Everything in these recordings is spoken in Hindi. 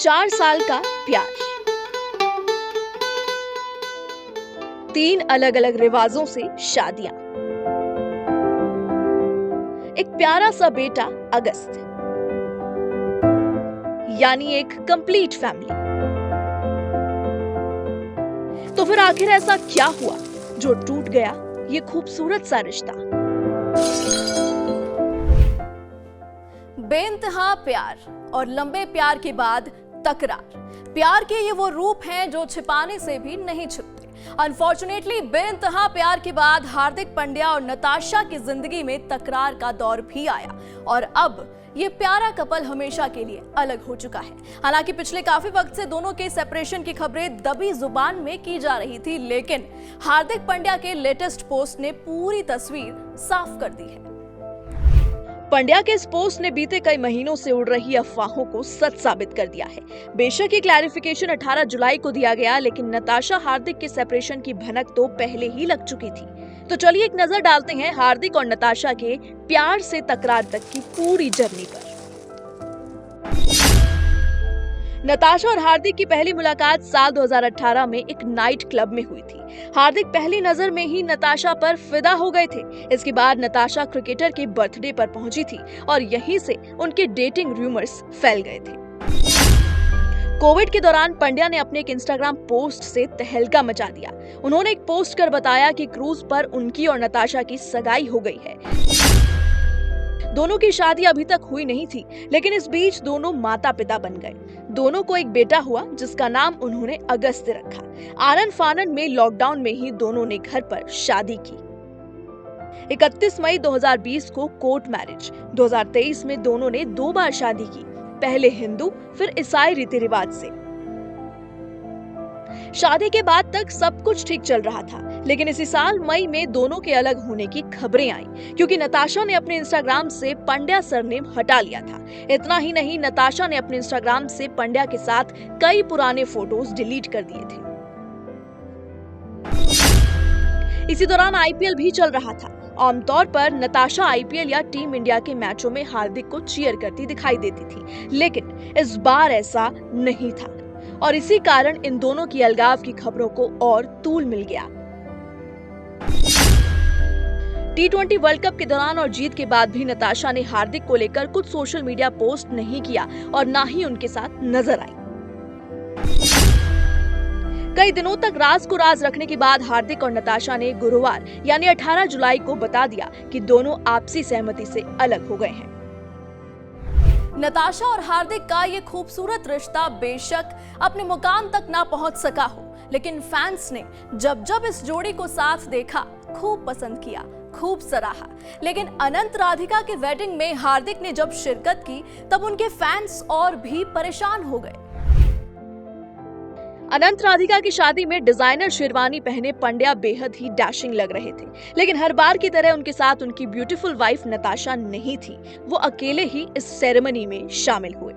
4 साल का प्यार, 3 अलग अलग रिवाजों से शादियां, एक प्यारा सा बेटा अगस्त, यानी एक कंप्लीट फैमिली। तो फिर आखिर ऐसा क्या हुआ जो टूट गया ये खूबसूरत सा रिश्ता? बेइंतहा प्यार और लंबे प्यार के बाद तकरार। प्यार के ये वो रूप हैं जो छिपाने से भी नहीं छिपते। अनफॉर्चुनेटली बेइंतहा प्यार के बाद हार्दिक पांड्या और नताशा की जिंदगी में तकरार का दौर भी आया और अब ये प्यारा कपल हमेशा के लिए अलग हो चुका है। हालांकि पिछले काफी वक्त से दोनों के सेपरेशन की खबरें दबी जुबान में की जा रही थी, लेकिन हार्दिक पांड्या के लेटेस्ट पोस्ट ने पूरी तस्वीर साफ कर दी है। पांड्या के इस पोस्ट ने बीते कई महीनों से उड़ रही अफवाहों को सच साबित कर दिया है। बेशक ये क्लैरिफिकेशन 18 जुलाई को दिया गया, लेकिन नताशा हार्दिक के सेपरेशन की भनक तो पहले ही लग चुकी थी। तो चलिए एक नजर डालते हैं हार्दिक और नताशा के प्यार से तकरार तक की पूरी जर्नी पर। नताशा और हार्दिक की पहली मुलाकात साल 2018 में एक नाइट क्लब में हुई थी। हार्दिक पहली नजर में ही नताशा पर फिदा हो गए थे। इसके बाद नताशा क्रिकेटर के बर्थडे पर पहुंची थी और यहीं से उनके डेटिंग रूमर्स फैल गए थे। कोविड के दौरान पांड्या ने अपने एक इंस्टाग्राम पोस्ट से तहलका मचा दिया। उन्होंने एक पोस्ट कर बताया कि क्रूज पर उनकी और नताशा की सगाई हो गई है। दोनों की शादी अभी तक हुई नहीं थी, लेकिन इस बीच दोनों माता पिता बन गए। दोनों को एक बेटा हुआ जिसका नाम उन्होंने अगस्त रखा। आनन फानन में लॉकडाउन में ही दोनों ने घर पर शादी की। 31 मई 2020 को कोर्ट मैरिज। 2023 में दोनों ने 2 बार शादी की, पहले हिंदू फिर ईसाई रीति रिवाज से। शादी के बाद तक सब कुछ ठीक चल रहा था, लेकिन इसी साल मई में दोनों के अलग होने की खबरें आई, क्योंकि नताशा ने अपने इंस्टाग्राम से पांड्या सरनेम हटा लिया था। इतना ही नहीं, नताशा ने अपने इंस्टाग्राम से पांड्या के साथ कई पुराने फोटोज डिलीट कर दिए थे। इसी दौरान आईपीएल भी चल रहा था। आमतौर पर नताशा आईपीएल या टीम इंडिया के मैचों में हार्दिक को चीयर करती दिखाई देती थी, लेकिन इस बार ऐसा नहीं था और इसी कारण इन दोनों की अलगाव की खबरों को और तूल मिल गया। T20 वर्ल्ड कप के दौरान और जीत के बाद भी नताशा ने हार्दिक को लेकर कुछ सोशल मीडिया पोस्ट नहीं किया और ना ही उनके साथ नजर आई। कई दिनों तक राज को राज रखने के बाद हार्दिक और नताशा ने गुरुवार यानी 18 जुलाई को बता दिया कि दोनों आपसी सहमति से अलग हो गए हैं। नताशा और हार्दिक का ये खूबसूरत रिश्ता बेशक अपने मुकाम तक ना पहुंच सका हो, लेकिन फैंस ने जब जब इस जोड़ी को साथ देखा खूब पसंद किया, खूब सराहा। लेकिन अनंत राधिका के वेडिंग में हार्दिक ने जब शिरकत की तब उनके फैंस और भी परेशान हो गए। अनंत राधिका की शादी में डिजाइनर शेरवानी पहने पांड्या बेहद ही डैशिंग लग रहे थे, लेकिन हर बार की तरह उनके साथ उनकी ब्यूटीफुल वाइफ नताशा नहीं थी। वो अकेले ही इस सेरेमनी में शामिल हुए।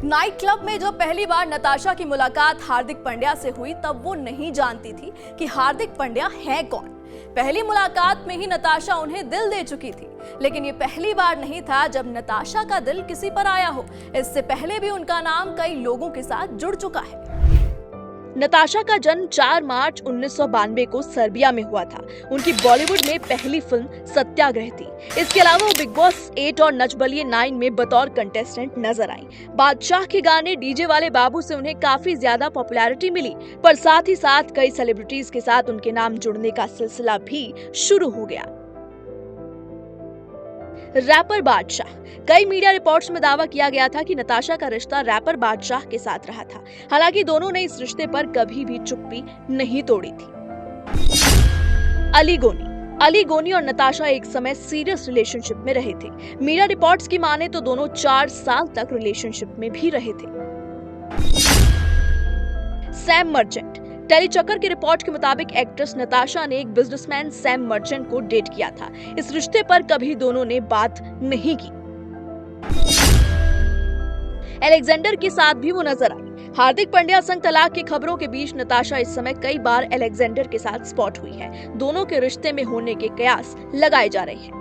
नाइट क्लब में जब पहली बार नताशा की मुलाकात हार्दिक पांड्या से हुई तब वो नहीं जानती थी कि हार्दिक पांड्या है कौन। पहली मुलाकात में ही नताशा उन्हें दिल दे चुकी थी, लेकिन ये पहली बार नहीं था जब नताशा का दिल किसी पर आया हो। इससे पहले भी उनका नाम कई लोगों के साथ जुड़ चुका है। नताशा का जन्म 4 मार्च 1992 को सर्बिया में हुआ था। उनकी बॉलीवुड में पहली फिल्म सत्याग्रह थी। इसके अलावा वो बिग बॉस 8 और नच बलिए 9 में बतौर कंटेस्टेंट नजर आई। बादशाह के गाने डीजे वाले बाबू से उन्हें काफी ज्यादा पॉपुलैरिटी मिली, पर साथ ही साथ कई सेलिब्रिटीज के साथ उनके नाम जुड़ने का सिलसिला भी शुरू हो गया। रैपर बादशाह। कई मीडिया रिपोर्ट्स में दावा किया गया था कि नताशा का रिश्ता रैपर बादशाह के साथ रहा था। हालांकि दोनों ने इस रिश्ते पर कभी भी चुप्पी नहीं तोड़ी थी। अली गोनी और नताशा एक समय सीरियस रिलेशनशिप में रहे थे। मीडिया रिपोर्ट्स की माने तो दोनों 4 साल तक रिलेशनशिप में भी रहे थे। Sam merchant. टेलीचक्कर की रिपोर्ट के मुताबिक एक्ट्रेस नताशा ने एक बिजनेसमैन सैम मर्चेंट को डेट किया था। इस रिश्ते पर कभी दोनों ने बात नहीं की। अलेक्जेंडर के साथ भी वो नजर आई। हार्दिक पांड्या संग तलाक की खबरों के बीच नताशा इस समय कई बार अलेक्जेंडर के साथ स्पॉट हुई है। दोनों के रिश्ते में होने के कयास लगाए जा रहे हैं।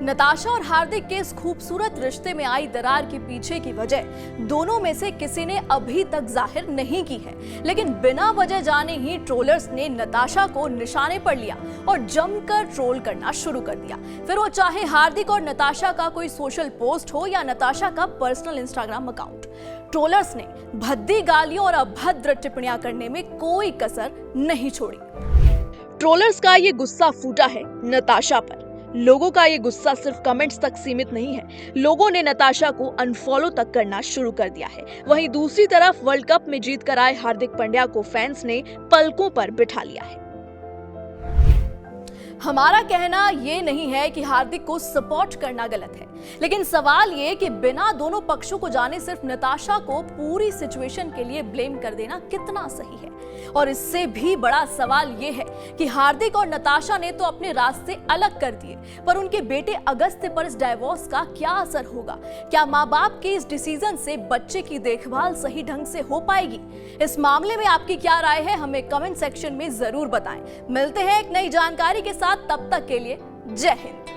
नताशा और हार्दिक के इस खूबसूरत रिश्ते में आई दरार के पीछे की वजह दोनों में से किसी ने अभी तक जाहिर नहीं की है, लेकिन बिना वजह जाने ही ट्रोलर्स ने नताशा को निशाने पर लिया और जमकर ट्रोल करना शुरू कर दिया। फिर वो चाहे हार्दिक और नताशा का कोई सोशल पोस्ट हो या नताशा का पर्सनल इंस्टाग्राम अकाउंट, ट्रोलर्स ने भद्दी गालियों और अभद्र टिप्पणियां करने में कोई कसर नहीं छोड़ी। ट्रोलर्स का ये गुस्सा फूटा है नताशा पर। लोगों का ये गुस्सा सिर्फ कमेंट्स तक सीमित नहीं है, लोगों ने नताशा को अनफॉलो तक करना शुरू कर दिया है। वहीं दूसरी तरफ वर्ल्ड कप में जीत कर आए हार्दिक पांड्या को फैंस ने पलकों पर बिठा लिया है। हमारा कहना ये नहीं है कि हार्दिक को सपोर्ट करना गलत है, लेकिन सवाल ये कि बिना दोनों पक्षों को जाने सिर्फ नताशा को पूरी सिचुएशन के लिए ब्लेम कर देना कितना सही है। और इससे भी बड़ा सवाल ये है कि हार्दिक और नताशा ने तो अपने रास्ते अलग कर दिए, पर उनके बेटे अगस्त्य पर इस डाइवोर्स का क्या असर होगा? क्या माँ बाप के इस डिसीजन से बच्चे की देखभाल सही ढंग से हो पाएगी? इस मामले में आपकी क्या राय है, हमें कमेंट सेक्शन में जरूर बताएं। मिलते हैं एक नई जानकारी के साथ, तब तक के लिए जय हिंद।